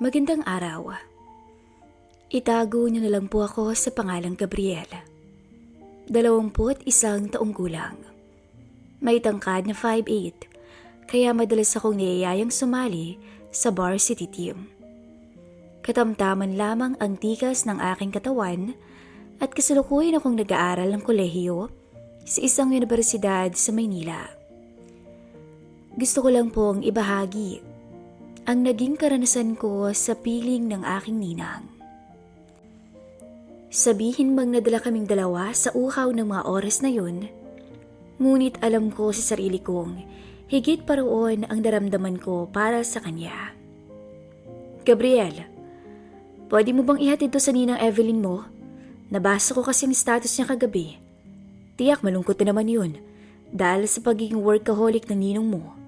Magandang araw. Itago niyo na lang po ako sa pangalang Gabriel. 21 taong gulang. May tangkad na 5'8", kaya madalas akong niyayayang sumali sa varsity team. Katamtaman lamang ang tikas ng aking katawan at kasalukuyan akong nag-aaral ng kolehiyo sa isang universidad sa Maynila. Gusto ko lang pong ibahagi ang naging karanasan ko sa piling ng aking ninang. Sabihin mang nadala kaming dalawa sa uhaw ng mga oras na yun, ngunit alam ko sa sarili kong higit pa roon ang naramdaman ko para sa kanya. Gabriel, pwede mo bang ihatid to sa ninang Evelyn mo? Nabasa ko kasi ang status niya kagabi. Tiyak malungkot na naman yun dahil sa pagiging workaholic ng ninong mo.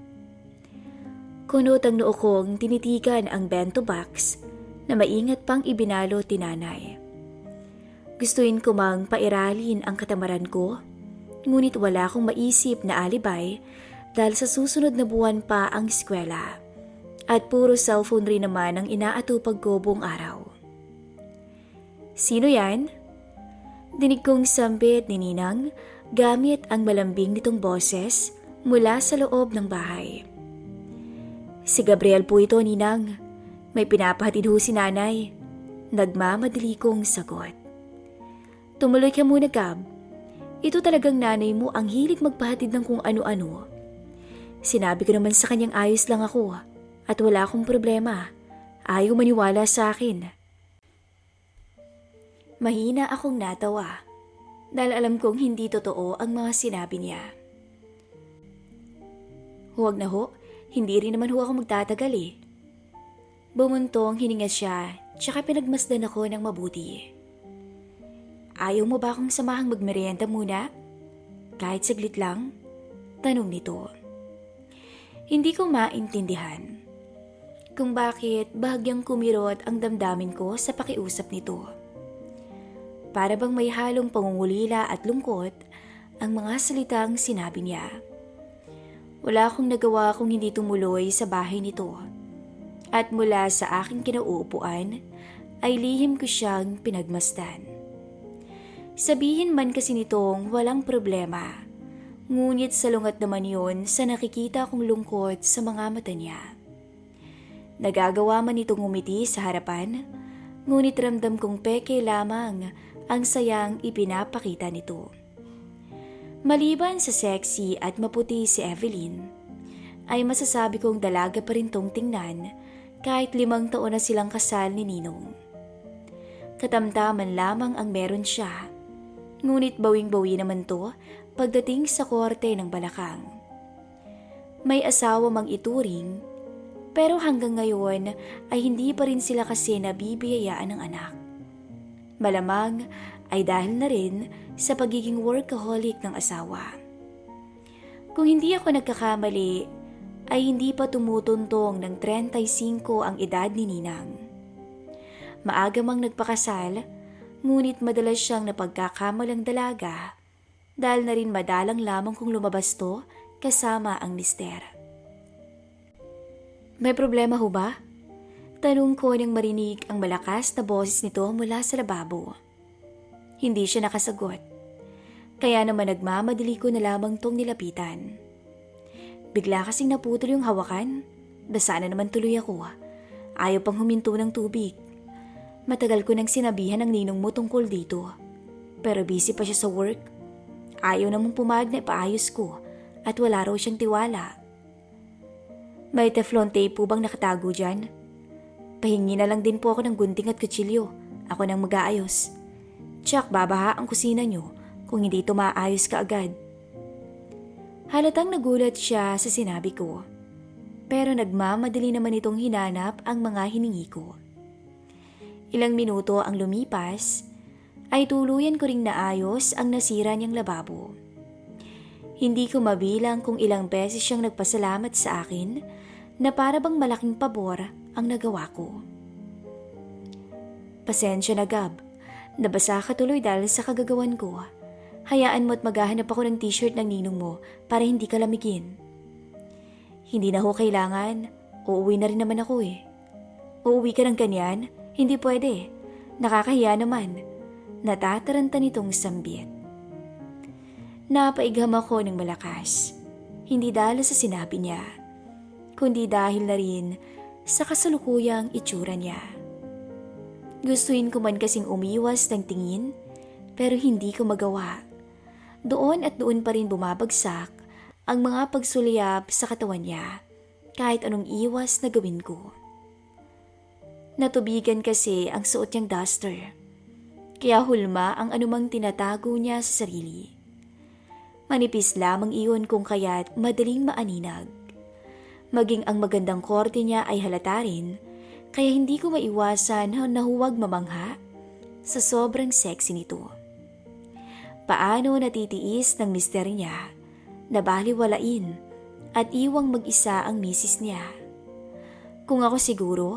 Kunot ang noo kong tinitigan ang bento box na maingat pang ibinalo tinanay. Gustuin ko mang pairalin ang katamaran ko, ngunit wala akong maisip na alibay dahil sa susunod na buwan pa ang eskwela at puro cellphone rin naman ang inaatupag ko buong araw. Sino yan? Dinig kong sambit ni Ninang gamit ang malambing nitong boses mula sa loob ng bahay. Si Gabriel po ito, Ninang. May pinapahatid ho si nanay. Nagmamadali kong sagot. Tumuloy ka muna, Gab. Ito talagang nanay mo ang hilig magpahatid ng kung ano-ano. Sinabi ko naman sa kanyang ayos lang ako at wala akong problema. Ayaw maniwala sa akin. Mahina akong natawa dahil alam kong hindi totoo ang mga sinabi niya. Huwag na ho. Hindi rin naman ho ako magtatagal eh. Bumuntong hininga siya, tsaka pinagmasdan ako ng mabuti. Ayaw mo ba akong samahang magmerienda muna? Kahit saglit lang? Tanong nito. Hindi ko maintindihan kung bakit bahagyang kumirot ang damdamin ko sa pakiusap nito. Para bang may halong pangungulila at lungkot ang mga salitang sinabi niya. Wala akong nagawa kung hindi tumuloy sa bahay nito. At mula sa aking kinauupuan, ay lihim ko siyang pinagmasdan. Sabihin man kasi nitong walang problema, ngunit salungat naman yun sa nakikita kong lungkot sa mga mata niya. Nagagawa man itong umiti sa harapan, ngunit ramdam kong peke lamang ang sayang ipinapakita nito. Maliban sa sexy at maputi si Evelyn, ay masasabi kong dalaga pa rin tong tingnan kahit 5 taon na silang kasal ni Ninong. Katamtaman lamang ang meron siya, ngunit bawing-bawi naman to pagdating sa korte ng balakang. May asawa mang ituring, pero hanggang ngayon ay hindi pa rin sila kasi nabibiyayaan ng anak. Malamang ay dahil na rin sa pagiging workaholic ng asawa. Kung hindi ako nagkakamali, ay hindi pa tumutuntong ng 35 ang edad ni Ninang. Maaga mang nagpakasal, ngunit madalas siyang napagkakamalang dalaga dahil na rin madalang lamang kung lumabas to kasama ang mister. May problema ho ba? Tanong ko nang marinig ang malakas na boses nito mula sa lababo. Hindi siya nakasagot. Kaya naman nagmamadali ko na lamang tong nilapitan. Bigla kasing naputol yung hawakan. Basa na naman tuloy ako. Ayaw pang huminto ng tubig. Matagal ko nang sinabihan ng ninong mo tungkol dito. Pero busy pa siya sa work. Ayaw namang pumayag na ipaayos ko at wala raw siyang tiwala. May teflon tape po bang nakatago dyan? Pahingi na lang din po ako ng gunting at kutsilyo. Ako nang mag-aayos. Tsak, babaha ang kusina niyo kung hindi ito maayos ka agad. Halatang nagulat siya sa sinabi ko. Pero nagmamadali naman itong hinanap ang mga hiningi ko. Ilang minuto ang lumipas, ay tuluyan ko ring naayos ang nasira niyang lababo. Hindi ko mabilang kung ilang beses siyang nagpasalamat sa akin na para bang malaking pabor ang nagawa ko. Pasensya na, Gab. Nabasa ka tuloy dahil sa kagagawan ko. Hayaan mo at maghahanap ako ng t-shirt ng ninong mo para hindi ka lamigin. Hindi na ho kailangan. Uuwi na rin naman ako eh. Uuwi ka ng ganyan? Hindi pwede. Nakakahiya naman. Natataranta nitong sambit. Napaigham ako ng malakas. Hindi dahil sa sinabi niya, kundi dahil na rin sa kasalukuyang itsura niya. Gustuin ko man kasing umiwas ng tingin, pero hindi ko magawa. Doon at doon pa rin bumabagsak ang mga pagsuliyap sa katawan niya, kahit anong iwas na gawin ko. Natubigan kasi ang suot niyang duster, kaya hulma ang anumang tinatago niya sa sarili. Manipis lamang iyon kung kaya't madaling maaninag. Maging ang magandang korte niya ay halata rin, kaya hindi ko maiwasan na huwag mamangha sa sobrang sexy nito. Paano natitiis ng mister niya na baliwalain at iwang mag-isa ang misis niya? Kung ako siguro,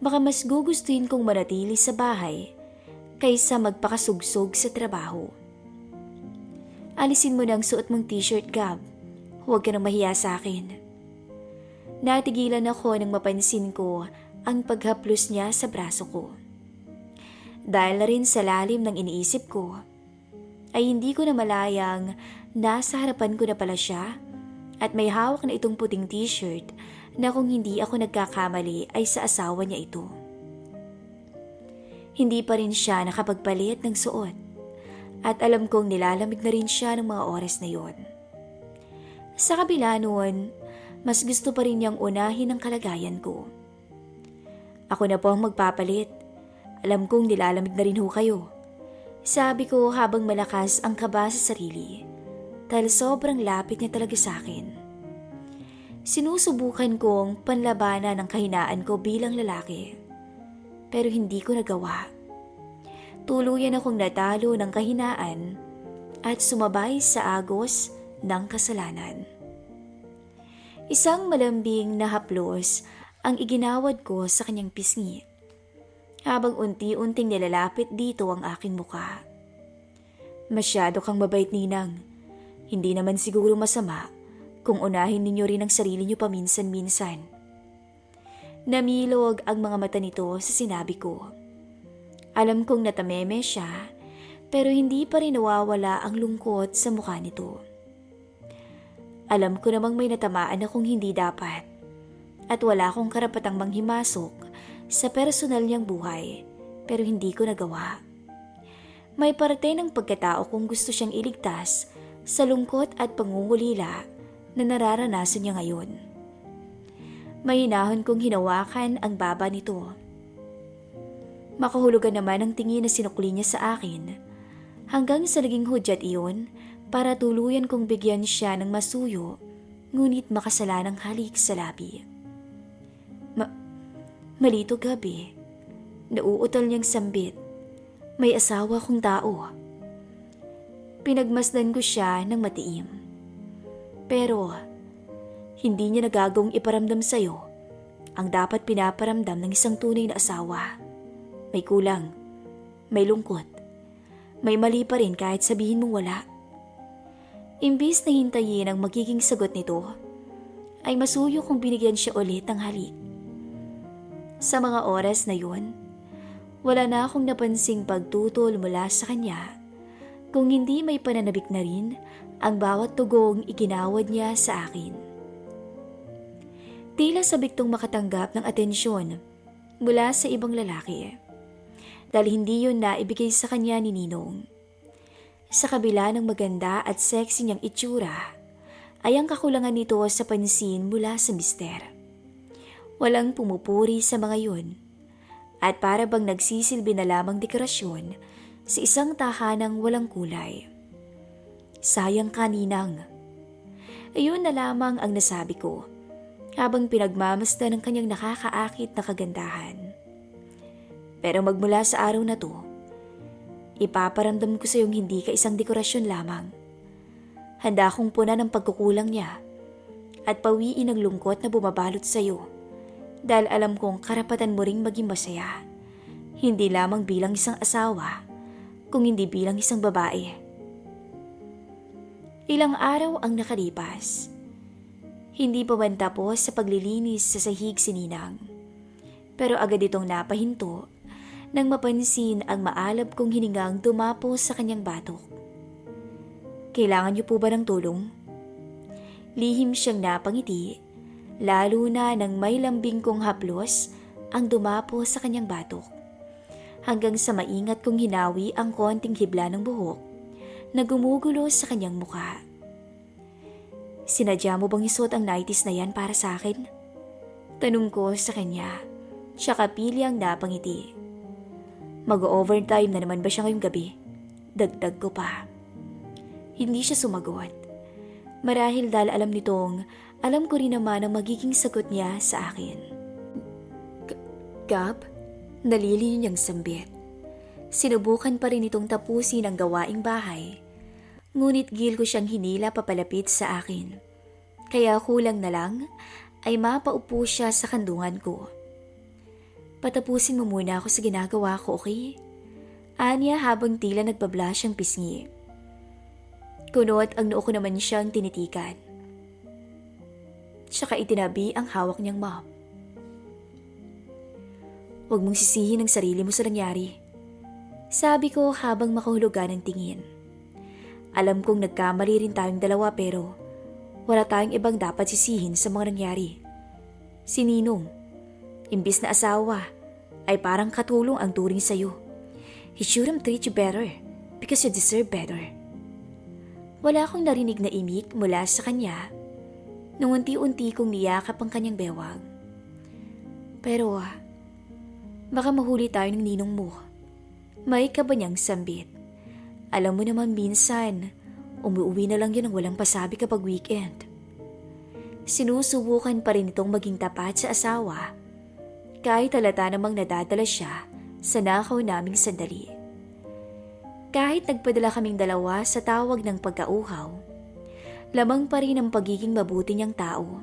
baka mas gugustuhin kong manatili sa bahay kaysa magpakasugsog sa trabaho. Alisin mo na ang suot mong t-shirt, Gab. Huwag ka nang mahiya sa akin. Natigilan ako nang mapansin ko ang paghaplos niya sa braso ko. Dahil na rin sa lalim ng iniisip ko, ay hindi ko na malayang nasa harapan ko na pala siya at may hawak na itong puting t-shirt na kung hindi ako nagkakamali ay sa asawa niya ito. Hindi pa rin siya nakapagpalit ng suot at alam kong nilalamig na rin siya ng mga oras na yon. Sa kabila noon, mas gusto pa rin niyang unahin ang kalagayan ko. Ako na po ang magpapalit. Alam kong nilalamig na rin ho kayo. Sabi ko habang malakas ang kaba sa sarili dahil sobrang lapit niya talaga sa akin. Sinusubukan kong panlabanan ang kahinaan ko bilang lalaki, pero hindi ko nagawa. Tuluyan akong natalo ng kahinaan at sumabay sa agos ng kasalanan. Isang malambing na haplos ang iginawad ko sa kanyang pisngi, habang unti-unting nilalapit dito ang aking muka. Masyado kang mabait, Ninang. Hindi naman siguro masama kung unahin ninyo rin ang sarili niyo paminsan-minsan. Namilog ang mga mata nito sa sinabi ko. Alam kong natameme siya, pero hindi pa rin nawawala ang lungkot sa mukha nito. Alam ko namang may natamaan akong hindi dapat at wala akong karapatang manghimasok sa personal niyang buhay, pero hindi ko nagawa. May parte ng pagkatao kong gusto siyang iligtas sa lungkot at pangungulila na nararanasan niya ngayon. Mahinahon kong hinawakan ang baba nito. Makahulugan naman ang tingin na sinukli niya sa akin hanggang sa naging hudyat iyon para tuluyan kong bigyan siya ng masuyo ngunit makasalanang halik sa labi. Malito, Gabi. Nauutal niyang sambit. May asawa kong tao. Pinagmasdan ko siya ng matiim. Pero hindi niya nagagawang iparamdam sa'yo ang dapat pinaparamdam ng isang tunay na asawa. May kulang, may lungkot, may mali pa rin kahit sabihin mong wala. Imbis na hintayin ang magiging sagot nito, ay masuyo kong binigyan siya ulit ng halik. Sa mga oras na yun, wala na akong napansing pagtutol mula sa kanya, kung hindi may pananabik na rin ang bawat tugong iginawad niya sa akin. Tila sabik tong makatanggap ng atensyon mula sa ibang lalaki, dahil hindi yun na ibigay sa kanya ni Ninong. Sa kabila ng maganda at sexy niyang itsura, ay ang kakulangan nito sa pansin mula sa mister. Walang pumupuri sa mga yun, at para bang nagsisilbi na lamang dekorasyon sa isang tahanang walang kulay. Sayang ka, Ninang. Ayun na lamang ang nasabi ko, habang pinagmamasdan ng kanyang nakakaakit na kagandahan. Pero magmula sa araw na to, ipaparamdam ko sa iyong hindi ka isang dekorasyon lamang. Handa akong punan ang pagkukulang niya at pawiin ang lungkot na bumabalot sa iyo dahil alam kong karapatan mo ring maging masaya, hindi lamang bilang isang asawa, kung hindi bilang isang babae. Ilang araw ang nakalipas. Hindi pa man tapos sa paglilinis sa sahig si Ninang. Pero agad itong napahinto nang mapansin ang maalab kong hiningang dumapo sa kanyang batok. Kailangan niyo po ba ng tulong? Lihim siyang napangiti, lalo na nang may lambing kong haplos ang dumapo sa kanyang batok. Hanggang sa maingat kong hinawi ang konting hibla ng buhok na gumugulo sa kanyang mukha. Sinadya mo bang isuot ang nighties na yan para sa akin? Tanong ko sa kanya, tsaka pili ang napangiti. Mag-overtime na naman ba siya ngayong gabi? Dagdag ko pa. Hindi siya sumagot. Marahil dahil alam ko rin naman ang magiging sagot niya sa akin. Gab, naliliw niyang sambit. Sinubukan pa rin itong tapusin ang gawaing bahay. Ngunit gil ko siyang hinila papalapit sa akin. Kaya kulang na lang ay mapaupo siya sa kandungan ko. Patapusin mo muna ako sa ginagawa ko, okay? Anya habang tila nagbablush ang pisngi. Kunot ang noo ko naman siyang tinitikan. Tsaka itinabi ang hawak niyang mop. Huwag mong sisihin ang sarili mo sa nangyari. Sabi ko habang makahulugan ng tingin. Alam kong nagkamali rin tayong dalawa pero wala tayong ibang dapat sisihin sa mga nangyari. Si Ninong, imbis na asawa, ay parang katulong ang turing sa'yo. He shouldn't treat you better because you deserve better. Wala akong narinig na imik mula sa kanya nung unti-unti kong niyakap ang kanyang bewang. Pero baka mahuli tayo ng ninong mo. May ka ba niyang sambit? Alam mo naman minsan, umuwi na lang yun ng walang pasabi kapag weekend. Sinusubukan pa rin itong maging tapat sa asawa kahit halata namang nadadala siya sa nakaw naming sandali. Kahit nagpadala kaming dalawa sa tawag ng pagkauhaw, lamang pa rin ang pagiging mabuti niyang tao.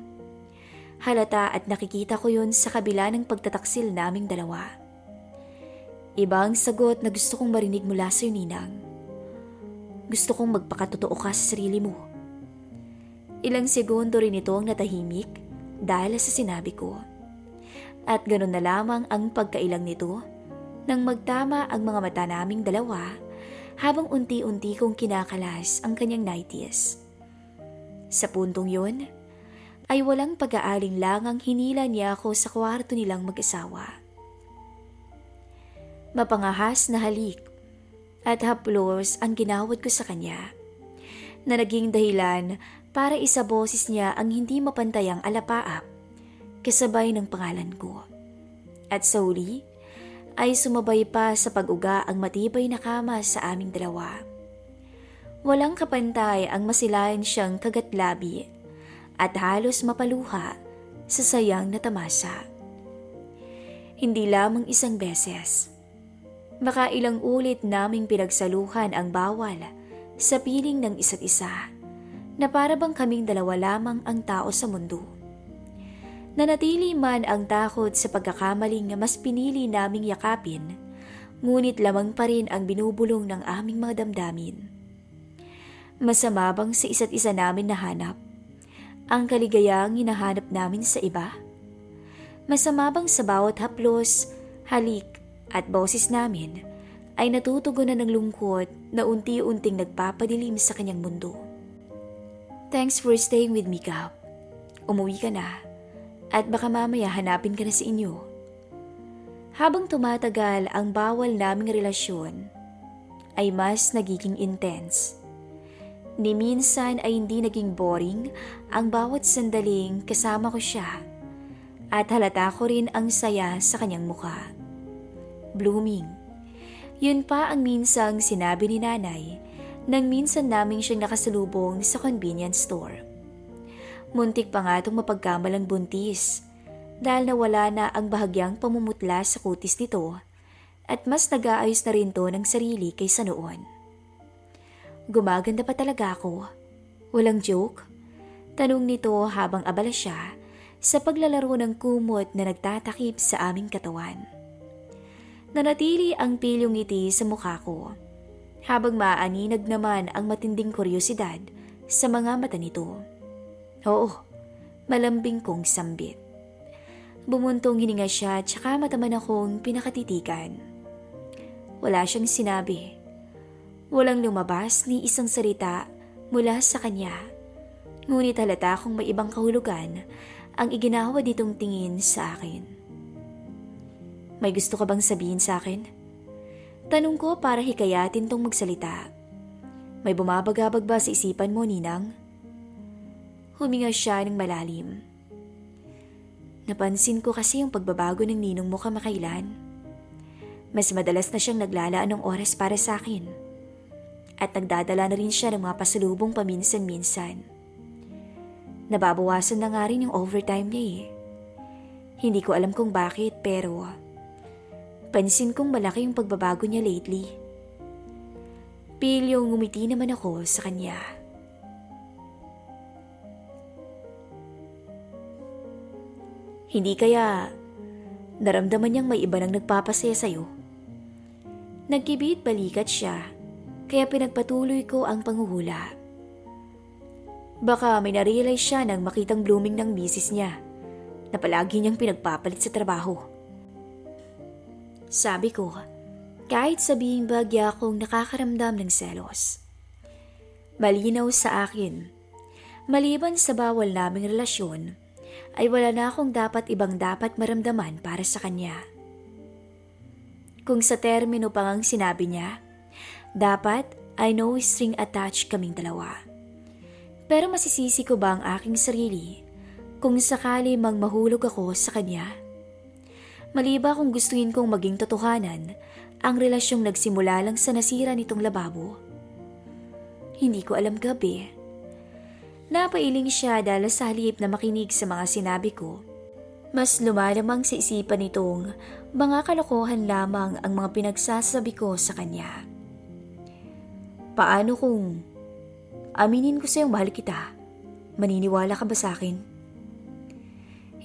Halata at nakikita ko yun sa kabila ng pagtataksil naming dalawa. Iba ang sagot na gusto kong marinig mula sa'yo, Ninang. Gusto kong magpakatotoo ka sa sarili mo. Ilang segundo rin ito ang natahimik dahil sa sinabi ko. At ganoon na lamang ang pagkailang nito nang magtama ang mga mata naming dalawa habang unti-unti kong kinakalas ang kanyang nighties. Sa puntong yun, ay walang pag-aalinlangang hinila niya ako sa kwarto nilang mag-asawa. Mapangahas na halik at haplos ang ginawad ko sa kanya na naging dahilan para isaboses niya ang hindi mapantayang alapaap kasabay ng pangalan ko. At sa huli, ay sumabay pa sa pag-uga ang matibay na kama sa aming dalawa. Walang kapantay ang masilayan siyang kagatlabi at halos mapaluha sa sayang na tamasa. Hindi lamang isang beses. Makailang ulit naming pinagsaluhan ang bawal sa piling ng isa't isa na para bang kaming dalawa lamang ang tao sa mundo. Nanatili man ang takot sa pagkakamaling na mas pinili naming yakapin, ngunit lamang pa rin ang binubulong ng aming mga damdamin. Masama bang sa isa't isa namin nahanap ang kaligayang hinahanap namin sa iba? Masama bang sa bawat haplos, halik at boses namin ay natutugunan ng lungkot na unti-unting nagpapadilim sa kanyang mundo? Thanks for staying with me, Gab. Umuwi ka na. At baka mamaya hanapin ka na sa inyo. Habang tumatagal ang bawal naming relasyon, ay mas nagiging intense. Ni minsan ay hindi naging boring ang bawat sandaling kasama ko siya. At halata ko rin ang saya sa kanyang mukha. Blooming. Yun pa ang minsang sinabi ni nanay nang minsan namin siyang nakasalubong sa convenience store. Muntik pa nga itong mapagkamalang buntis dahil nawala na ang bahagyang pamumutla sa kutis nito at mas nag-aayos na rin to ng sarili kaysa noon. Gumaganda pa talaga ako? Walang joke? Tanong nito habang abala siya sa paglalaro ng kumot na nagtatakip sa aming katawan. Nanatili ang pilyong ngiti sa mukha ko habang maaninag naman ang matinding kuryosidad sa mga mata nito. Oo, malambing kong sambit. Bumuntong hininga siya tsaka mataman akong pinakatitikan. Wala siyang sinabi. Walang lumabas ni isang salita mula sa kanya. Ngunit halata kong may ibang kahulugan ang iginawa ditong tingin sa akin. May gusto ka bang sabihin sa akin? Tanong ko para hikayatin tong magsalita. May bumabagabag ba sa isipan mo, Ninang? Huminga siya ng malalim. Napansin ko kasi yung pagbabago ng ninong mo kamakailan. Mas madalas na siyang naglalaan ng oras para sa akin. At nagdadala na rin siya ng mga pasalubong paminsan-minsan. Nababawasan na nga rin yung overtime niya eh. Hindi ko alam kung bakit pero pansin kong malaki yung pagbabago niya lately. Pilyong ngumiti naman ako sa kanya. Hindi kaya naramdaman niyang may iba nang nagpapasaya sa'yo? Nagkibit balikat siya, kaya pinagpatuloy ko ang panghuhula. Baka may narealize siya nang makitang blooming ng misis niya, na palagi niyang pinagpapalit sa trabaho. Sabi ko, kahit sabihing bagya akong nakakaramdam ng selos. Malinaw sa akin, maliban sa bawal naming relasyon, ay wala na akong ibang dapat maramdaman para sa kanya. Kung sa termino pa ngang sinabi niya, dapat ay no string attached kaming dalawa. Pero masisisi ko ba ang aking sarili kung sakali mang mahulog ako sa kanya? Maliba kung gustuhin kong maging totohanan ang relasyong nagsimula lang sa nasira nitong lababo. Hindi ko alam gabi. Napailing siya dahil sa halip na makinig sa mga sinabi ko. Mas lumalamang sa isipan nitong mga kalokohan lamang ang mga pinagsasabi ko sa kanya. Paano kung aminin ko sa'yong mahal kita? Maniniwala ka ba sa akin?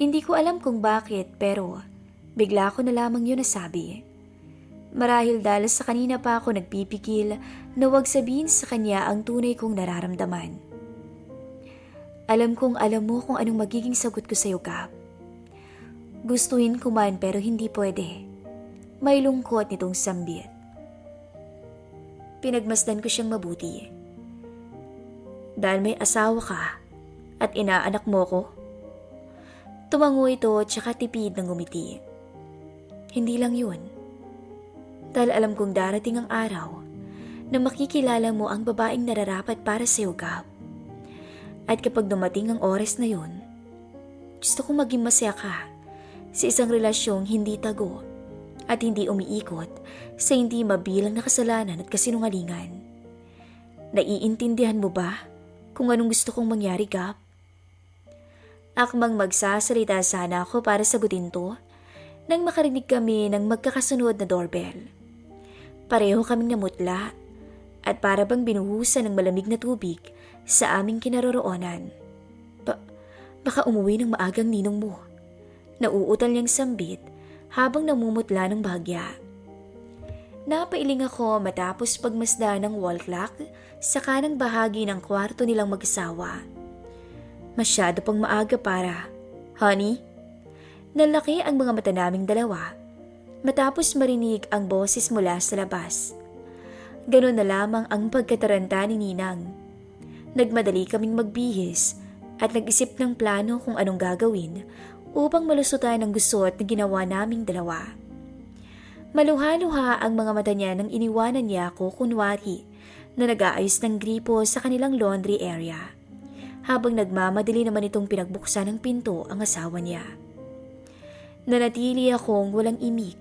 Hindi ko alam kung bakit pero bigla ko na lamang yun nasabi. Marahil dahil sa kanina pa ako nagpipigil na wag sabihin sa kanya ang tunay kong nararamdaman. Alam kong alam mo kung anong magiging sagot ko sa'yo, Kap. Gustuhin ko man pero hindi pwede. May lungkot nitong sambit. Pinagmasdan ko siyang mabuti. Dahil may asawa ka at inaanak mo ko. Tumango ito tsaka tipid ng ngumiti. Hindi lang yun. Dahil alam kong darating ang araw na makikilala mo ang babaeng nararapat para sa'yo, Gab. At kapag dumating ang oras na yun, gusto kong maging masaya ka sa isang relasyong hindi tago at hindi umiikot sa hindi mabilang na kasalanan at kasinungalingan. Naiintindihan mo ba kung anong gusto kong mangyari, Gab? Akmang magsasalita sana ako para sagutin to nang makarinig kami ng magkakasunod na doorbell. Pareho kaming namutla at para bang binuhusan ng malamig na tubig sa aming kinaroroonan. Baka umuwi ng maagang ninong mo. Nauutal niyang sambit habang namumutla ng bahagya. Napailing ako matapos pagmasda ng wall clock sa kanang bahagi ng kwarto nilang mag-asawa. Masyado pang maaga para, honey? Nalaki ang mga mata naming dalawa matapos marinig ang boses mula sa labas. Ganun na lamang ang pagkataranta ni Ninang. Nagmadali kaming magbihis at nag-isip ng plano kung anong gagawin upang malusutan ang gusot na ginawa naming dalawa. Maluha-luha ang mga mata niya nang iniwanan niya ako kunwari na nag-aayos ng gripo sa kanilang laundry area. Habang nagmamadali naman itong pinagbuksan ng pinto ang asawa niya. Nanatili akong walang imik.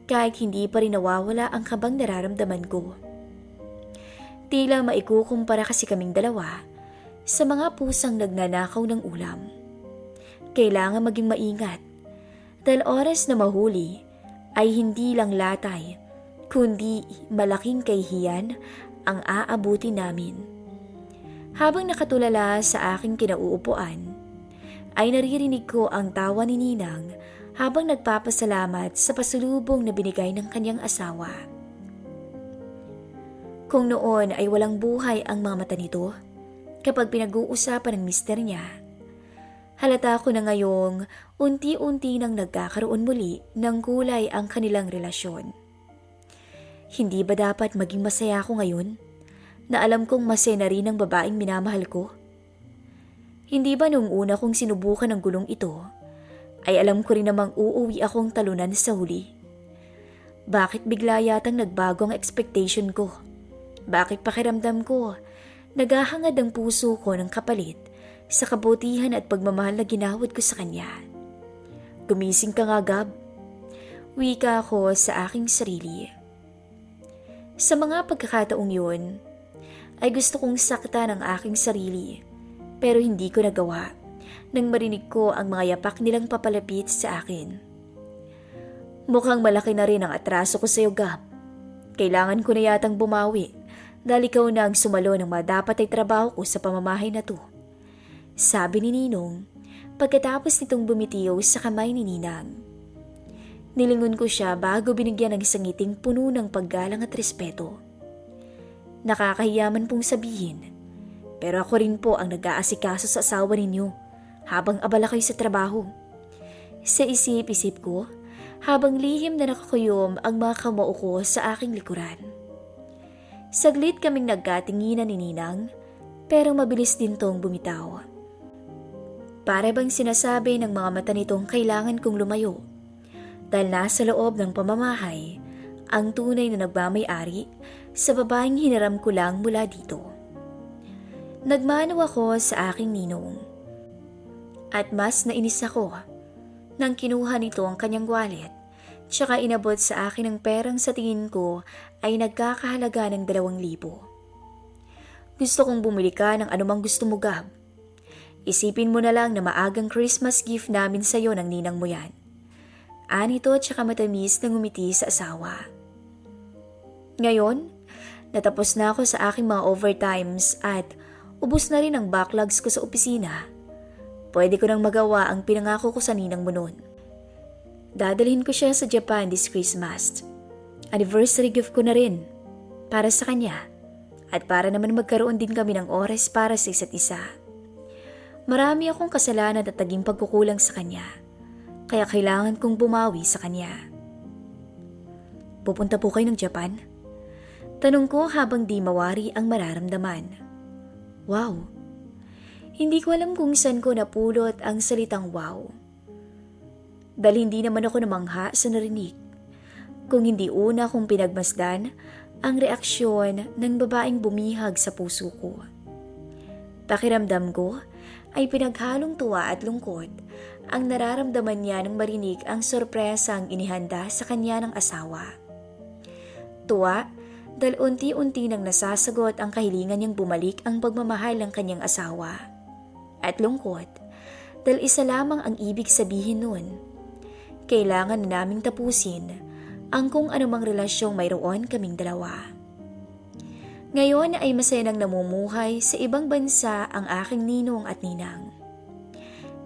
Kahit hindi pa rin nawawala ang kabang nararamdaman ko. Tila maikukumpara kasi kaming dalawa sa mga pusang nagnanakaw ng ulam. Kailangan maging maingat dahil oras na mahuli ay hindi lang latay kundi malaking kahihiyan ang aabuti namin. Habang nakatulala sa aking kinauupuan, ay naririnig ko ang tawa ni Ninang habang nagpapasalamat sa pasulubong na binigay ng kanyang asawa. Kung noon ay walang buhay ang mga mata nito kapag pinag-uusapan ng mister niya, Halata ko na ngayong unti-unti nang nagkakaroon muli ng kulay ang kanilang relasyon. Hindi ba dapat maging masaya ako ngayon na alam kong masaya na rin ang babaeng minamahal ko? Hindi ba nung una kong sinubukan ng gulong ito, ay alam ko rin namang uuwi akong talunan sa huli? Bakit bigla yatang nagbago ang expectation ko? Bakit pakiramdam ko naghahangad ang puso ko ng kapalit sa kabutihan at pagmamahal na ginawad ko sa kanya? Gumising ka nga, Gab. Wika ako sa aking sarili. Sa mga pagkakataong yun, ay gusto kong saktan ang aking sarili, pero hindi ko nagawa nang marinig ko ang mga yapak nilang papalapit sa akin. Mukhang malaki na rin ang atraso ko sa iyo, Gab. Kailangan ko na yatang bumawi dahil ikaw na ang sumalo ng dapat ay trabaho ko sa pamamahay na to. Sabi ni Ninong pagkatapos nitong bumitiw sa kamay ni Ninang. Nilingon ko siya bago binigyan ng isang ngiting puno ng paggalang at respeto. Nakakahiyaman pong sabihin, pero ako rin po ang nag-aasikaso sa asawa ninyo habang abala kayo sa trabaho. Sa isip-isip ko, habang lihim na nakakuyom ang mga kamao ko sa aking likuran. Saglit kaming nagkatinginan ni Ninang, pero mabilis din tong bumitaw. Para bang sinasabi ng mga mata nitong kailangan kong lumayo, dahil nasa loob ng pamamahay ang tunay na nagmamay-ari sa babaeng hiniram ko lang mula dito. Nagmano ako sa aking ninong. At mas nainis ako nang kinuha nito ang kanyang wallet tsaka inabot sa akin ang perang sa tingin ko ay nagkakahalaga ng 2,000. Gusto kong bumili ka ng anumang gusto mo, Gab. Isipin mo na lang na maagang Christmas gift namin sa iyo ng ninang mo yan. Anito tsaka matamis na ngumiti sa asawa. Ngayon, natapos na ako sa aking mga overtimes at ubos na rin ang backlogs ko sa opisina. Pwede ko nang magawa ang pinangako ko sa ninang mo noon. Dadalhin ko siya sa Japan this Christmas. Anniversary gift ko na rin para sa kanya at para naman magkaroon din kami ng oras para sa isa't isa. Marami akong kasalanan at naging pagkukulang sa kanya. Kaya kailangan kong bumawi sa kanya. Pupunta po kayo ng Japan? Tanong ko habang di mawari ang mararamdaman. Wow! Hindi ko alam kung saan ko napulot ang salitang wow. Dahil hindi naman ako namangha sa narinig. Kung hindi una kong pinagmasdan ang reaksyon ng babaeng bumihag sa puso ko. Pakiramdam ko ay pinaghalong tuwa at lungkot ang nararamdaman niya nang marinig ang sorpresang inihanda sa kanya ng asawa. Tuwa dahil unti-unti nang nasasagot ang kahilingan niyang bumalik ang pagmamahal ng kanyang asawa. At lungkot dahil isa lamang ang ibig sabihin nun. Kailangan na naming tapusin ang kung anumang relasyong mayroon kaming dalawa. Ngayon ay masaya nang namumuhay sa ibang bansa ang aking ninong at ninang.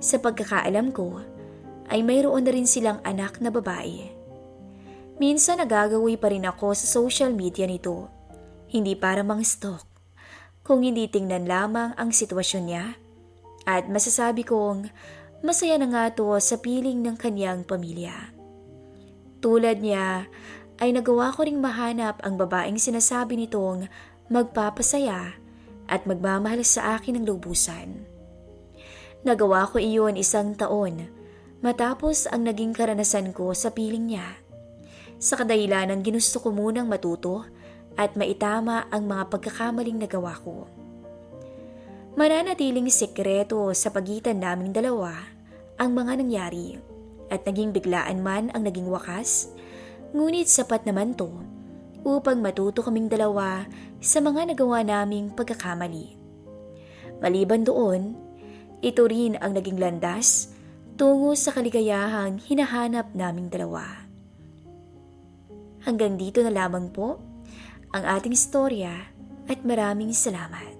Sa pagkakaalam ko, ay mayroon na rin silang anak na babae. Minsan nagagawi pa rin ako sa social media nito, hindi para mang-stalk, kung hindi tingnan lamang ang sitwasyon niya, at masasabi kong masaya na nga to sa piling ng kanyang pamilya. Tulad niya, ay nagawa ko ring mahanap ang babaeng sinasabi nitong magpapasaya at magmamahal sa akin ng lubusan. Nagawa ko iyon 1 taon matapos ang naging karanasan ko sa piling niya. Sa kadahilanang ginusto ko munang matuto at maitama ang mga pagkakamaling nagawa ko. Mananatiling sekreto sa pagitan naming dalawa ang mga nangyari at naging biglaan man ang naging wakas, ngunit sapat naman to upang matuto kaming dalawa sa mga nagawa naming pagkakamali. Maliban doon, ito rin ang naging landas tungo sa kaligayahang hinahanap naming dalawa. Hanggang dito na lamang po ang ating istorya at maraming salamat.